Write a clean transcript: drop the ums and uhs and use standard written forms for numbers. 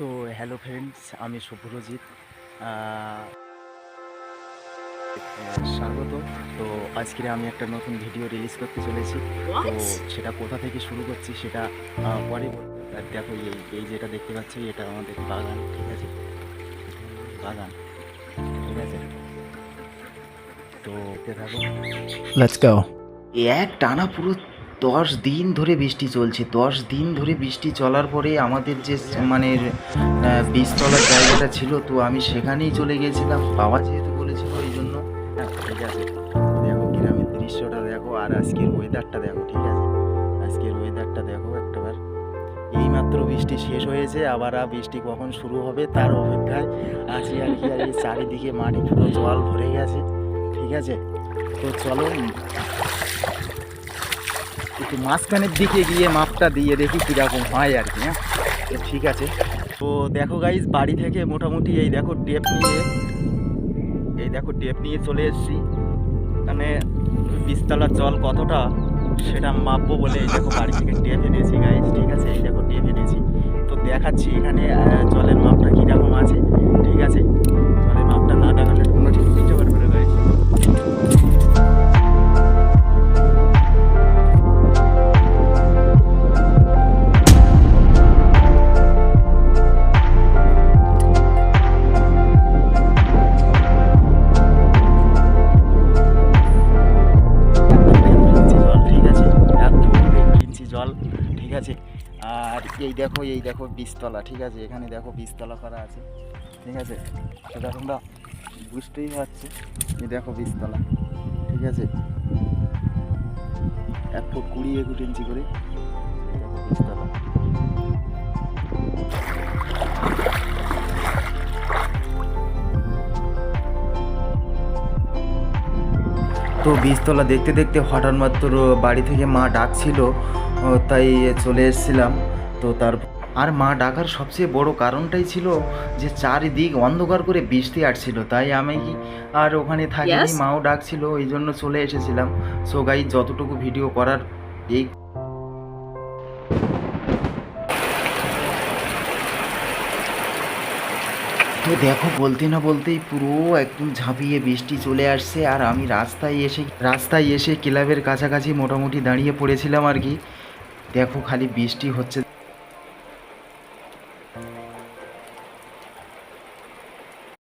তো hello friends, আমি শুভ্রজিৎ। স্বাগত। তো আজকে আমি একটা নতুন ভিডিও রিলিজ করতে চলেছি। তো সেটা কোথা থেকে শুরু করছি সেটা পরে বলবো। আর দেখো, এই এই যেটা দেখতে পাচ্ছি এটা আমাদের বাগান, ঠিক আছে? বাগান, ঠিক আছে? তো দেখো, Let's go. এক টানা পুরো 10 দিন ধরে বৃষ্টি চলছে। 10 দিন ধরে বৃষ্টি চলার পরে আমাদের যে মানে বীজতলার জায়গাটা ছিল, তো আমি সেখানেই চলে গিয়েছিলাম। বাবা যেহেতু বলেছিল এই জন্য। হ্যাঁ, ঠিক আছে। দেখো গ্রামের দৃশ্যটা দেখো, আর আজকের ওয়েদারটা দেখো, ঠিক আছে? আজকের ওয়েদারটা দেখো একটাবার। এইমাত্র বৃষ্টি শেষ হয়েছে, আবার বৃষ্টি কখন শুরু হবে তার অপেক্ষায় আছি আর কি। আর এই চারিদিকে মাটি পুরো জল ভরে গেছে, ঠিক আছে? তো চলো একটু মাঝখানের দিকে গিয়ে মাপটা দিয়ে দেখি কীরকম হয় আর কি। হ্যাঁ, তো ঠিক আছে। তো দেখো গাইজ, বাড়ি থেকে মোটামুটি এই দেখো টেপ নিয়ে চলে এসেছি। মানে বীজতলার জল কতটা সেটা মাপবো বলে এই দেখো বাড়ি থেকে টেপ এনেছি গাইজ, ঠিক আছে? এই দেখো টেপ এনেছি। তো দেখাচ্ছি এখানে জলের মাপটা কীরকম আছে, ঠিক আছে? জলের মাপটা না দেখালে তোমরা ঠিক বুঝতে পারবে না গাইজ। জল, ঠিক আছে? আর এই দেখো বীজতলা, ঠিক আছে? এখানে দেখো বীজতলা করা আছে, ঠিক আছে? সেটা তোমরা বুঝতেই পারছো। এই দেখো বীজতলা, ঠিক আছে? 1 ফুট 20-21 ইঞ্চি করে এই দেখো বীজতলা। তো বীজতলা দেখতে দেখতে হঠাৎ মাত্র বাড়ি থেকে মা ডাকছিল, তাই চলে এসেছিলাম। তো আর মা ডাকার সবচেয়ে বড় কারণটাই ছিল যে চারিদিক অন্ধকার করে বৃষ্টি আসছিল, তাই আমি আর ওখানে থাকিনি। মাও ডাকছিল, এই জন্য চলে এসেছিলাম। সো গাইস, যতটুকু ভিডিও করার এই তো দেখো, বলতে না বলতেই পুরো একদম ঝাঁপিয়ে বৃষ্টি চলে আসছে। আর আমি রাস্তায় এসে ক্লাবের কাছাকাছি মোটামুটি দাঁড়িয়ে পড়েছিলাম আর কি। দেখো খালি বৃষ্টি হচ্ছে।